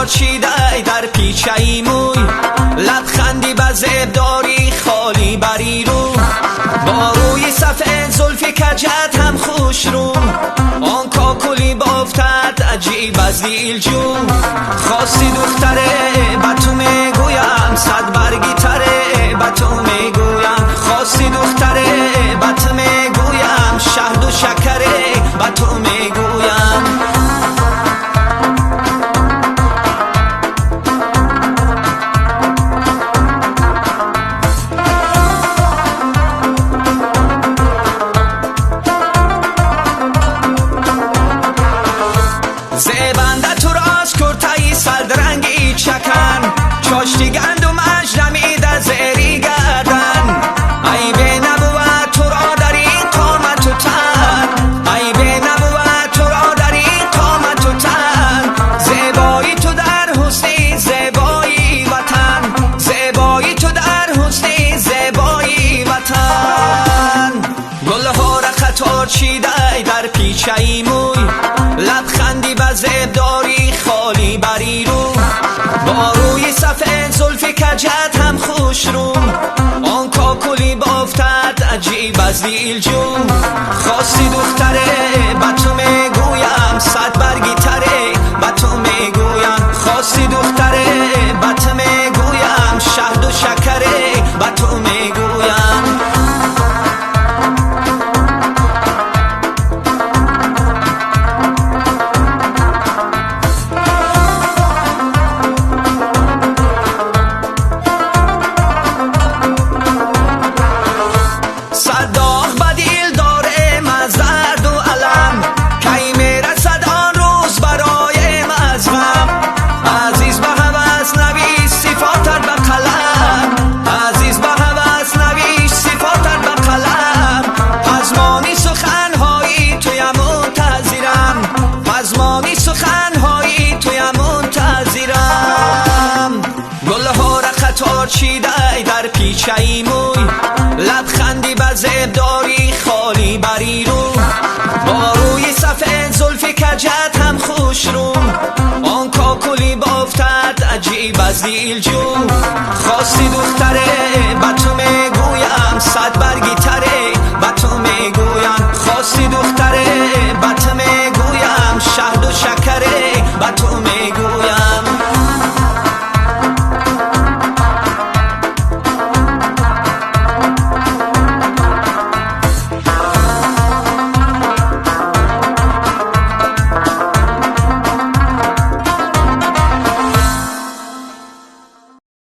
چیده در پیچه ای موی، لبخندی بزب داری خالی بری رو، با روی سفید زلفی کجت هم خوش رو، آن کاکلی بافتد عجیب از دیل جون. خواستی دختره با تو میگویم، صد برگی تره با تو میگویم. خواستی دختره با تو میگویم، شهد و شکره با تو میگویم. زیبنده تو راست کرتایی سلدرنگی چکن، چاشتی گندم اجرمی در زیری گردن. ای بی نبود تو را در این قامت و تن، ای بی نبود تو را در این قامت و تن. زیبایی تو در حسنی زیبایی وطن، زیبایی تو در حسنی زیبایی وطن. گلها را خطا چیده در پیچه ای موی، لبخندی بزب داری خالی بری رو، با روی سفید زلفی کجت هم خوش رو، آن کاکلی بافتد عجیب از دیل جون. خواستی دختره با تو میگویم، صد برگی تره با تو میگویم. خواستی دختره با تو میگویم، شهد و شکره با تو میگویم. صداق بدیل داره مزرد و علم، کی میرسد آن روز برایم از غم. عزیز به هوس نویس صفاتت به قلم، عزیز به هوس نویس صفاتت به قلم. پزمانی سخنهایی تویم منتظرم، پزمانی سخنهایی تویم منتظرم. گلها را خطا چیده در پیچه ای موی، لبخندی بزب داری خالی بری رو، با روی سفید زلفی کجت هم خوش رو، آن کاکلی بافتد عجیب از دیل جون. خواستی دختره